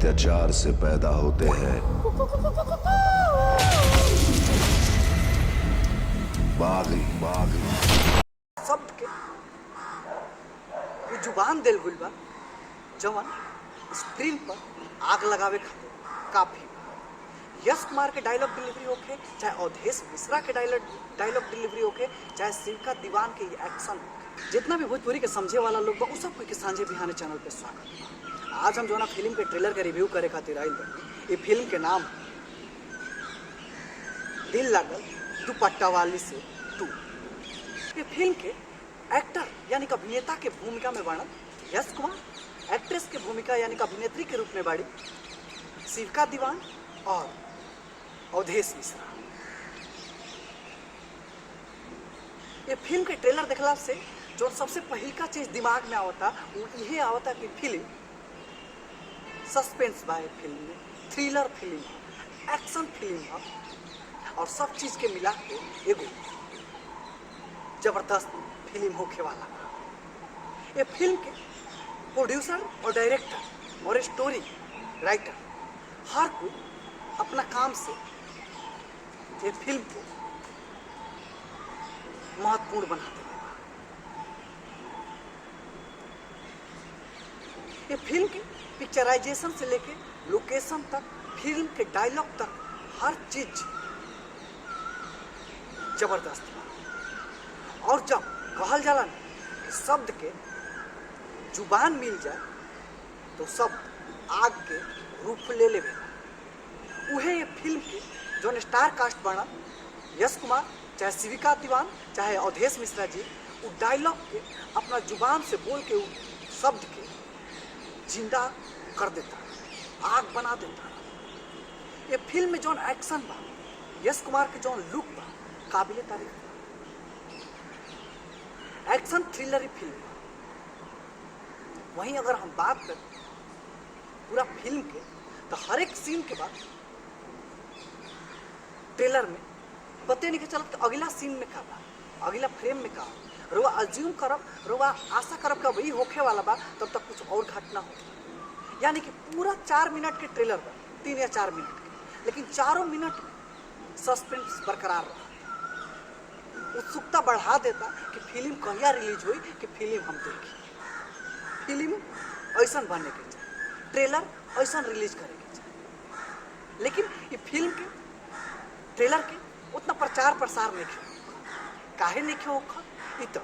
अत्याचार से पैदा होते हैं, बागी बागी शब्द के वो जुबान दिल हुई बा जवन स्क्रीन पर आग लगावे खातिर काफी बा। यश कुमार के डायलॉग डिलीवरी होके, चाहे अवधेश मिश्रा के डायलॉग डिलीवरी होके, चाहे शिवका दीवान के एक्शन होके, जितना भी भोजपुरी के समझे वाला लोग बा उ सब के सांझे बिहाने चैनल पे स्वागत बा। आज हम जो ना फिल्म के ट्रेलर के रिव्यू करे खातिर आइल बानी। ये फिल्म के नाम दिल लागल दुपट्टा वाली से तू। ये फिल्म के एक्टर यानी कि अभिनेता के भूमिका में बाड़न यश कुमार, एक्ट्रेस के भूमिका यानी कि अभिनेत्री के रूप में बाड़ी शिवका दीवान और अवधेश मिश्रा। ये फिल्म के ट्रेलर देखला से जो सबसे पहली का चीज दिमाग में आवता वो यही आवता कि फिल्म सस्पेंस बा। फिल्म में थ्रिलर फिल्म है, एक्शन फिल्म है और सब चीज के मिला के एगो जबरदस्त फिल्म होके वाला। ये फिल्म के प्रोड्यूसर और डायरेक्टर और स्टोरी राइटर हर कोई अपना काम से ये फिल्म को महत्वपूर्ण बनाते हैं। ये फिल्म के पिक्चराइजेशन से लेके लोकेशन तक, फिल्म के डायलॉग तक हर चीज जबरदस्त है। और जब कहल जाला ना कि शब्द के जुबान मिल जाए तो शब्द आग के रूप ले लेवे। उहे ये फिल्म के जो स्टार कास्ट बना यश कुमार, चाहे शिविका दीवान, चाहे अवधेश मिश्रा जी, वो डायलॉग के अपना जुबान से बोल के शब्द के जिंदा कर देता, आग बना देता। ये फिल्म में जौन एक्शन बा, यश कुमार के जौन लुक बा, काबिले तारीफ। एक्शन थ्रिलर फिल्म बा। वहीं अगर हम बात करें पूरा फिल्म के तो हर एक सीन के बाद ट्रेलर में पते नहीं चलत कि अगला सीन में का बा, अगला फ्रेम में का। रुआ अज्यूम करब, रुआ आशा करब का वही होखे वाला बा, तब तक कुछ और घटना हो। यानी कि पूरा 4 मिनट के ट्रेलर बा, 3 या 4 मिनट के, लेकिन चारों मिनट में सस्पेंस बरकरार रहा, उत्सुकता बढ़ा देता कि फिल्म कहिया रिलीज हुई, कि फिल्म हम देखी। फिल्म ऐसा बनने के चाहिए, ट्रेलर ऐसा रिलीज करे के चाहिए। लेकिन ये फिल्म के ट्रेलर के उतना प्रचार प्रसार नहीं क्यों, काहे नहीं क्यों होखा, तो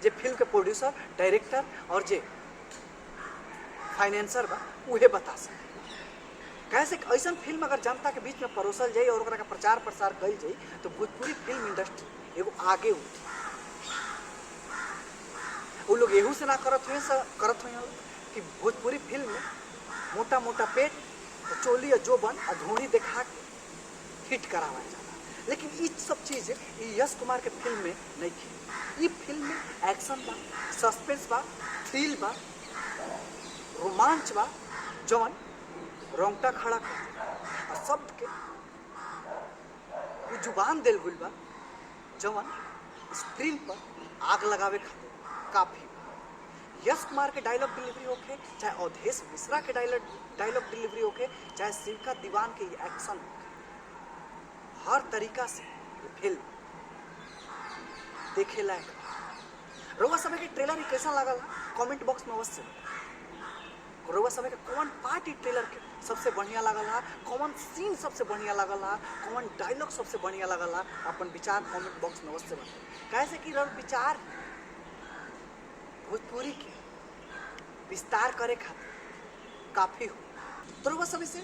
जे फिल्म के प्रोड्यूसर, डायरेक्टर और जे फाइनेंसर बा उहे बता सके। कैसे ऐसा फिल्म अगर जनता के बीच में परोसल जाए और ओकरा का प्रचार प्रसार कल जाए तो भोजपुरी फिल्म इंडस्ट्री एगो आगे उठी। वो लोग एहू से ना करत हुए कि भोजपुरी फिल्म में मोटा मोटा पेट, चोली और जोबन और धोनी दिखा के हिट करावा जाला। लेकिन ये सब चीज़ यश कुमार के फिल्म में नहीं थी। ये फिल्म में एक्शन बा, सस्पेंस बा, थ्रिल बा, रोमांच बा, जवन रोंगटा खड़ा कर और शब्द के वो जुबान दिल हुई बा जवन स्क्रीन पर आग लगावे खातिर काफी बा। यश कुमार के डायलॉग डिलीवरी होके, चाहे अवधेश मिश्रा के डायलॉग डिलीवरी होके, चाहे शिवका दीवान के एक्शन होके, हर तरीका से ये फिल्म देखे लायक। रउआ समय के ट्रेलर ही कैसा लागल कमेंट बॉक्स में अवश्य। रउआ समय के कौन पार्ट ई ट्रेलर के सबसे बढ़िया लागल है, कौन सीन सबसे बढ़िया लागल है, कौन डायलॉग सबसे बढ़िया लागल है, अपन विचार कमेंट बॉक्स में अवश्य बताएं। कैसे कि विचार भोजपुरी के विस्तार करे खातिर काफी हो। तो रउआ समय से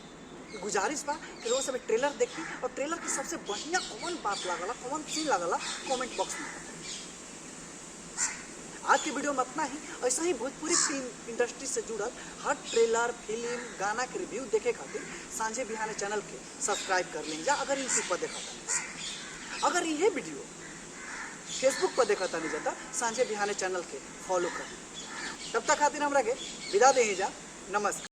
गुजारिश बा कि लोग सब ट्रेलर देखी और ट्रेलर की सबसे बढ़िया कौन बात लागला, कौन सीन लागला, कमेंट बॉक्स में बताएं। आज की वीडियो में इतना ही। ऐसा ही भोजपुरी फिल्म इंडस्ट्री से जुड़ल हर ट्रेलर, फिल्म, गाना के रिव्यू देखे खातिर सांझे बिहाने चैनल के सब्सक्राइब कर लेंगे। अगर यूट्यूब पर देखा था, अगर ये वीडियो फेसबुक पर देखा था नहीं जाता, सांझे बिहाने चैनल के फॉलो कर। तब तक खातिर हमरा के विदा दे जा। नमस्कार।